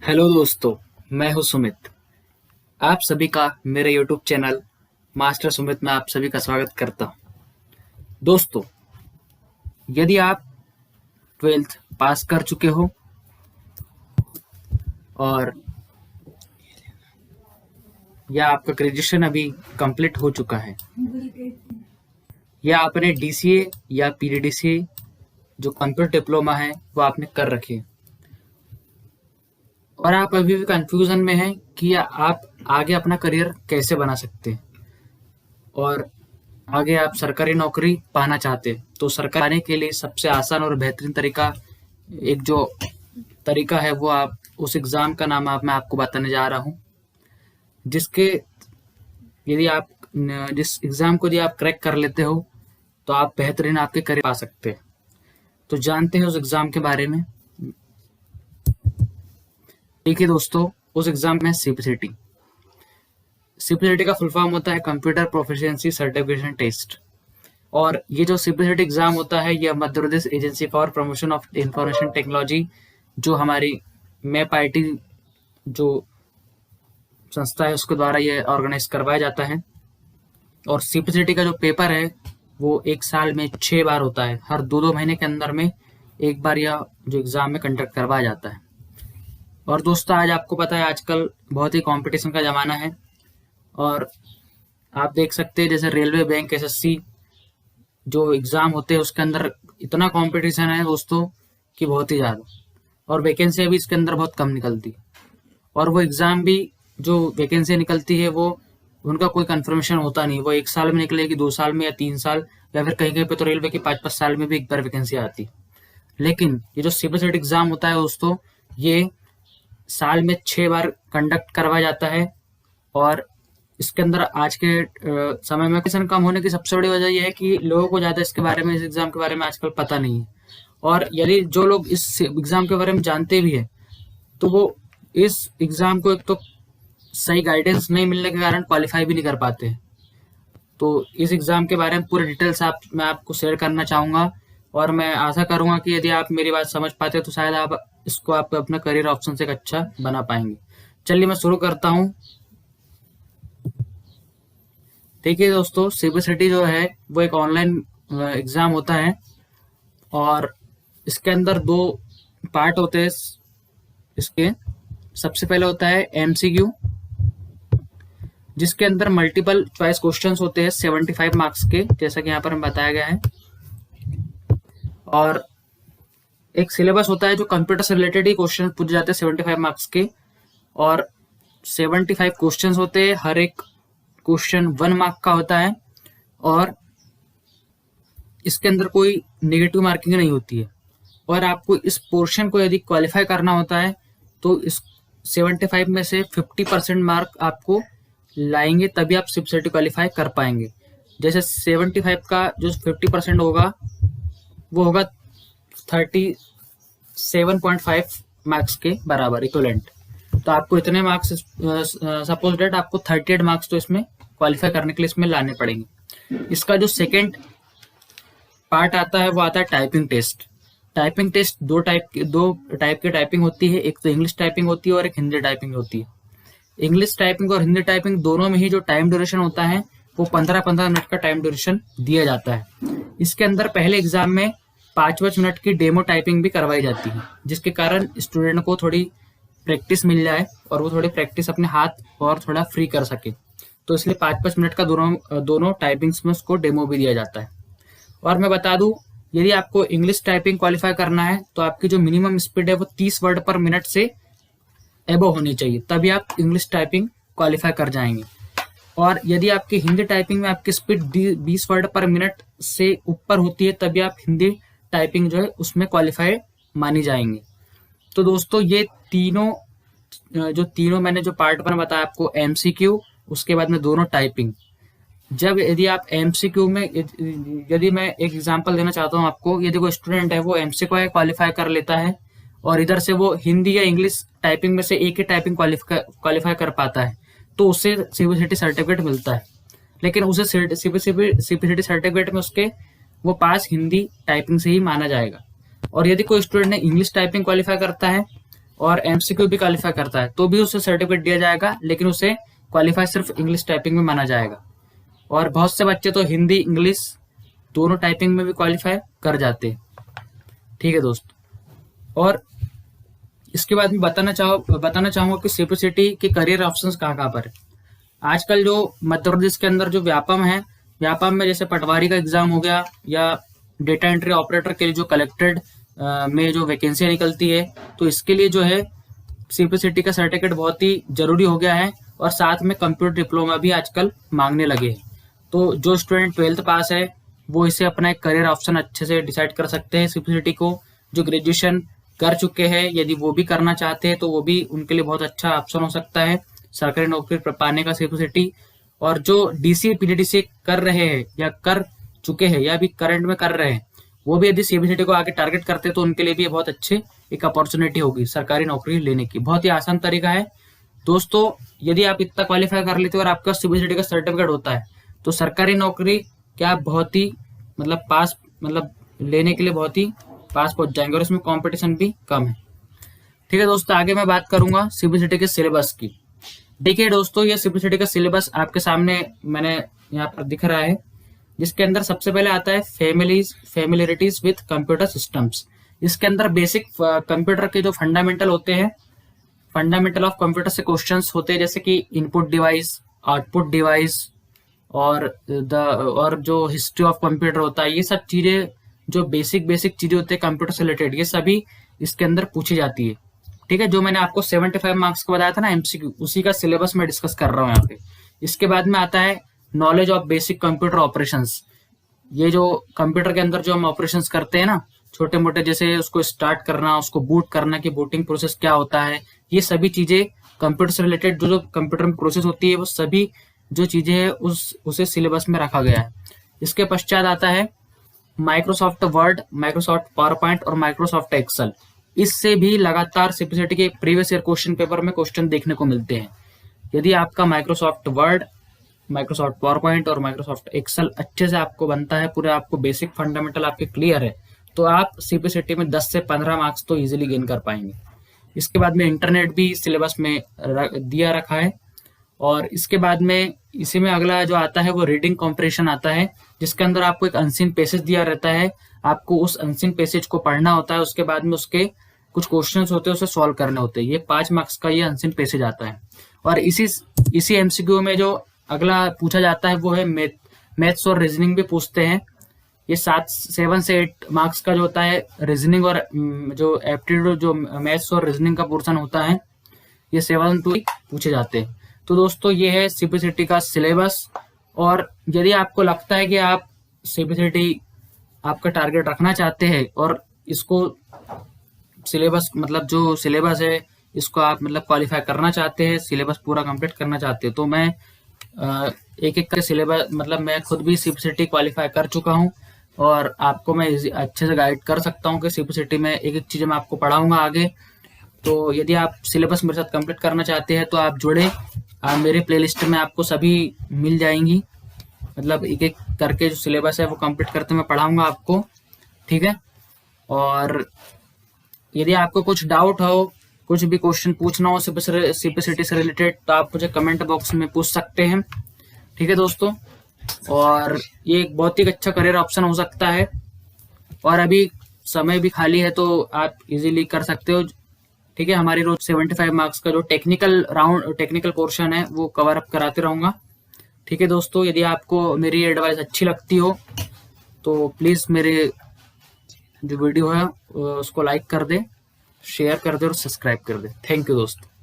Hello दोस्तों, मैं हूं सुमित। आप सभी का मेरे यूट्यूब चैनल मास्टर सुमित में आप सभी का स्वागत करता हूं। दोस्तों, यदि आप 12th पास कर चुके हो और या आपका ग्रेजुएशन अभी कंप्लीट हो चुका है या आपने डीसीए या पीजीडीसीए जो कंप्यूटर डिप्लोमा है वो आपने कर रखी है और आप अभी भी कंफ्यूजन में हैं कि आप आगे अपना करियर कैसे बना सकते हैं और आगे आप सरकारी नौकरी पाना चाहते हैं, तो सरकारी पाने के लिए सबसे आसान और बेहतरीन तरीका एक जो तरीका है वो आप उस एग्ज़ाम का नाम मैं आपको बताने जा रहा हूँ, जिसके यदि आप जिस एग्ज़ाम को यदि आप क्रैक कर लेते हो तो आप बेहतरीन आपके करियर पा सकते हैं। तो जानते हैं उस एग्ज़ाम के बारे में। ठीक है दोस्तों, उस एग्ज़ाम में सीपीसीटी का फुल फॉर्म होता है कंप्यूटर प्रोफिशिएंसी सर्टिफिकेशन टेस्ट। और ये जो सीपीसीटी एग्जाम होता है ये Madhya Pradesh agency for promotion of information technology जो हमारी मैप आईटी जो संस्था है उसके द्वारा ये ऑर्गेनाइज करवाया जाता है। और सीपीसीटी का जो पेपर है वो एक साल में 6 बार होता है, हर 2-2 महीने के अंदर में एक बार यह जो एग्ज़ाम में कंडक्ट करवाया जाता है। और दोस्तों, आज आपको पता है आजकल बहुत ही कंपटीशन का ज़माना है और आप देख सकते हैं जैसे रेलवे, बैंक, एसएससी जो एग्ज़ाम होते हैं उसके अंदर इतना कंपटीशन है दोस्तों कि बहुत ही ज़्यादा, और वैकेंसी भी इसके अंदर बहुत कम निकलती है। और वो एग्ज़ाम भी जो वैकेंसी निकलती है वो उनका कोई कंफर्मेशन होता नहीं, वो 1 साल में निकलेगी, 2 साल में या 3 साल, या फिर कहीं कहीं पे तो रेलवे की 5-5 साल में भी एक बार वैकेंसी आती। लेकिन ये जो सीपीसीटी एग्ज़ाम होता है दोस्तों, ये साल में 6 बार कंडक्ट करवाया जाता है। और इसके अंदर आज के समय में कंपटीशन कम होने की सबसे बड़ी वजह यह है कि लोगों को ज़्यादा इसके बारे में, इस एग्ज़ाम के बारे में आजकल पता नहीं है। और यदि जो लोग इस एग्ज़ाम के बारे में जानते भी हैं तो वो इस एग्ज़ाम को एक तो सही गाइडेंस नहीं मिलने के कारण क्वालिफाई भी नहीं कर पाते हैं। तो इस एग्ज़ाम के बारे में पूरे डिटेल्स मैं आपको शेयर करना चाहूँगा और मैं आशा करूँगा कि यदि आप मेरी बात समझ पाते तो शायद आप इसको आप अपना करियर ऑप्शन से एक अच्छा बना पाएंगे। चलिए मैं शुरू करता हूँ। देखिए दोस्तों, सीपीसीटी जो है वो एक ऑनलाइन एग्ज़ाम होता है और इसके अंदर 2 पार्ट होते हैं। इसके सबसे पहले होता है एमसीक्यू, जिसके अंदर मल्टीपल चॉइस क्वेश्चंस होते हैं 75 मार्क्स के, जैसा कि यहाँ पर बताया गया है। और एक सिलेबस होता है जो कंप्यूटर से रिलेटेड ही क्वेश्चन पूछे जाते हैं 75 मार्क्स के, और 75 क्वेश्चंस होते हैं। हर एक क्वेश्चन 1 मार्क का होता है और इसके अंदर कोई नेगेटिव मार्किंग नहीं होती है। और आपको इस पोर्शन को यदि क्वालिफाई करना होता है तो इस 75 में से 50% मार्क आपको लाएंगे, तभी आप सीपीसीटी क्वालिफाई कर पाएंगे। जैसे 75 का जो 50% होगा वो होगा 37.5 मार्क्स के बराबर इक्विवेलेंट। तो आपको इतने मार्क्स, सपोज डेट आपको 38 मार्क्स तो इसमें क्वालिफाई करने के लिए इसमें लाने पड़ेंगे। इसका जो सेकेंड पार्ट आता है वो आता है टाइपिंग टेस्ट। टाइपिंग टेस्ट दो टाइप की टाइपिंग होती है, एक तो इंग्लिश टाइपिंग होती है और एक हिंदी टाइपिंग होती है। इंग्लिश टाइपिंग और हिंदी टाइपिंग दोनों में ही जो टाइम ड्यूरेशन होता है वो 15-15 मिनट का टाइम ड्यूरेशन दिया जाता है। इसके अंदर पहले एग्जाम में 5-5 मिनट की डेमो टाइपिंग भी करवाई जाती है, जिसके कारण स्टूडेंट को थोड़ी प्रैक्टिस मिल जाए और वो थोड़ी प्रैक्टिस अपने हाथ और थोड़ा फ्री कर सके। तो इसलिए 5-5 मिनट का दोनों टाइपिंग्स में उसको डेमो भी दिया जाता है। और मैं बता दूं, यदि आपको इंग्लिश टाइपिंग क्वालिफाई करना है तो आपकी जो मिनिमम स्पीड है वो 30 वर्ड पर मिनट से एबो होनी चाहिए, तभी आप इंग्लिश टाइपिंग क्वालिफाई कर जाएंगे। और यदि आपकी हिंदी टाइपिंग में आपकी स्पीड 20 वर्ड पर मिनट से ऊपर होती है तभी आप हिंदी टाइपिंग जो है उसमें क्वालिफाई मानी जाएंगे। तो दोस्तों, ये तीनों मैंने जो पार्ट पर बताया आपको, एमसीक्यू, उसके बाद में दोनों टाइपिंग। जब यदि आप एमसीक्यू में, यदि मैं एक एग्जांपल देना चाहता हूँ आपको, यदि कोई स्टूडेंट है वो एमसीक्यू क्वालिफाई कर लेता है और इधर से वो हिंदी या इंग्लिश टाइपिंग में से एक ही टाइपिंग क्वालिफाई कर पाता है तो उससे सीपीसीटी सर्टिफिकेट मिलता है। लेकिन उसे सीपीसीटी सर्टिफिकेट में उसके वो पास हिंदी टाइपिंग से ही माना जाएगा। और यदि कोई स्टूडेंट ने इंग्लिश टाइपिंग क्वालिफाई करता है और एमसीक्यू भी क्वालिफाई करता है तो भी उसे सर्टिफिकेट दिया जाएगा, लेकिन उसे क्वालिफाई सिर्फ इंग्लिश टाइपिंग में माना जाएगा। और बहुत से बच्चे तो हिंदी इंग्लिश दोनों टाइपिंग में भी क्वालिफाई कर जाते हैं। ठीक है दोस्त। और इसके बाद मैं बताना चाहूंगा कि सीपीसीटी के करियर ऑप्शंस कहाँ कहाँ पर है। आजकल जो मध्य प्रदेश के अंदर जो व्यापम है, व्यापम में जैसे पटवारी का एग्जाम हो गया, या डेटा एंट्री ऑपरेटर के लिए जो कलेक्टेड में जो वैकेंसी निकलती है, तो इसके लिए जो है सीपीसीटी का सर्टिफिकेट बहुत ही जरूरी हो गया है। और साथ में कंप्यूटर डिप्लोमा भी आजकल मांगने लगे हैं। तो जो स्टूडेंट 12th पास है वो इसे अपना एक करियर ऑप्शन अच्छे से डिसाइड कर सकते हैं सीपीसीटी को। जो ग्रेजुएशन कर चुके हैं यदि वो भी करना चाहते हैं तो वो भी उनके लिए बहुत अच्छा ऑप्शन हो सकता है सरकारी नौकरी पाने का सीपीसीटी। और जो डीसी पीटीडीसी कर रहे हैं या कर चुके हैं या अभी करंट में कर रहे हैं, वो भी यदि सीपीसीटी को आगे टारगेट करते हैं तो उनके लिए भी बहुत अच्छी एक अपॉर्चुनिटी होगी सरकारी नौकरी लेने की। बहुत ही आसान तरीका है दोस्तों। यदि आप इतना क्वालिफाई कर लेते हो और आपका सीपीसीटी का सर्टिफिकेट होता है तो सरकारी नौकरी क्या बहुत ही पास लेने के लिए बहुत ही पास पहुंच जाएंगे, और इसमें कंपटीशन भी कम है। ठीक है दोस्तों, आगे मैं बात करूंगा सीपीसीटी के सिलेबस की। देखिए दोस्तों, ये सीपीसीटी का सिलेबस आपके सामने मैंने यहाँ पर दिख रहा है, जिसके अंदर सबसे पहले आता है फेमिलियरिटीज विथ कंप्यूटर सिस्टम्स। इसके अंदर बेसिक कंप्यूटर के जो फंडामेंटल होते हैं, फंडामेंटल ऑफ कंप्यूटर से क्वेश्चंस होते हैं, जैसे कि इनपुट डिवाइस, आउटपुट डिवाइस, और जो हिस्ट्री ऑफ कंप्यूटर होता है, ये सब चीजें जो बेसिक चीजें होती है कंप्यूटर से रिलेटेड, ये सभी इसके अंदर पूछी जाती है। ठीक है, जो मैंने आपको 75 मार्क्स का बताया था ना एमसीक्यू, उसी का सिलेबस मैं डिस्कस कर रहा हूँ यहाँ पे। इसके बाद में आता है knowledge of basic computer operations. ये जो कंप्यूटर के अंदर जो हम ऑपरेशंस करते हैं ना, छोटे मोटे, जैसे उसको स्टार्ट करना, उसको बूट करना, कि बूटिंग प्रोसेस क्या होता है, ये सभी चीजें कंप्यूटर से रिलेटेड जो कंप्यूटर में प्रोसेस होती है, वो सभी जो चीजें हैं उसे सिलेबस में रखा गया है। इसके पश्चात आता है Microsoft word, Microsoft power point और माइक्रोसॉफ्ट एक्सेल। इससे भी लगातार सीपीसीटी के प्रीवियस ईयर क्वेश्चन पेपर में क्वेश्चन देखने को मिलते हैं। यदि आपका Microsoft word, Microsoft power point और माइक्रोसॉफ्ट एक्सेल अच्छे से आपको बनता है, पूरे आपको बेसिक फंडामेंटल आपके क्लियर है, तो आप सीपीसीटी में 10 से 15 मार्क्स तो इजीली गेन कर पाएंगे। इसके बाद में इंटरनेट भी सिलेबस में दिया रखा है। और इसके बाद में इसी में अगला जो आता है वो रीडिंग कॉम्प्रेशन आता है, जिसके अंदर आपको एक अनसीन पैसेज दिया रहता है, आपको उस अनसीन पैसेज को पढ़ना होता है, उसके बाद में उसके कुछ क्वेश्चंस होते हैं उसे सॉल्व करने होते हैं। ये 5 मार्क्स का ये अनसीन पैसेज आता है। और इसी एमसीक्यू में जो अगला पूछा जाता है वो है मैथ्स और रीजनिंग भी पूछते हैं। ये 7 से 8 मार्क्स का जो होता है रीजनिंग, और जो एप्टीट्यूड जो मैथ्स और रीजनिंग का पोर्शन होता है, ये 7 to 8 पूछे जाते हैं। तो दोस्तों ये है सीपीसीटी का सिलेबस। और यदि आपको लगता है कि आप सीपीसीटी आपका टारगेट रखना चाहते हैं और इसको सिलेबस जो सिलेबस है इसको आप क्वालिफाई करना चाहते हैं, सिलेबस पूरा कंप्लीट करना चाहते हैं, तो मैं एक एक कर सिलेबस मैं खुद भी सीपीसीटी क्वालिफाई कर चुका हूं, और आपको मैं अच्छे से गाइड कर सकता हूं कि सीपीसीटी में एक एक चीज़ मैं आपको पढ़ाऊंगा आगे। तो यदि आप सिलेबस मेरे साथ कंप्लीट करना चाहते हैं तो आप जुड़े, मेरे प्लेलिस्ट में आपको सभी मिल जाएंगी। एक एक करके जो सिलेबस है वो कंप्लीट करते मैं पढ़ाऊंगा आपको। ठीक है, और यदि आपको कुछ डाउट हो, कुछ भी क्वेश्चन पूछना हो सीपीसीटी से रिलेटेड, तो आप मुझे कमेंट बॉक्स में पूछ सकते हैं। ठीक है दोस्तों, और ये एक बहुत ही अच्छा करियर ऑप्शन हो सकता है, और अभी समय भी खाली है तो आप इजीली कर सकते हो। ठीक है, हमारी रोज 75 मार्क्स का जो टेक्निकल पोर्शन है वो कवर अप कराते रहूंगा। ठीक है दोस्तों, यदि आपको मेरी एडवाइस अच्छी लगती हो तो प्लीज मेरे जो वीडियो है उसको लाइक कर दे, शेयर कर दे और सब्सक्राइब कर दे। थैंक यू दोस्तों।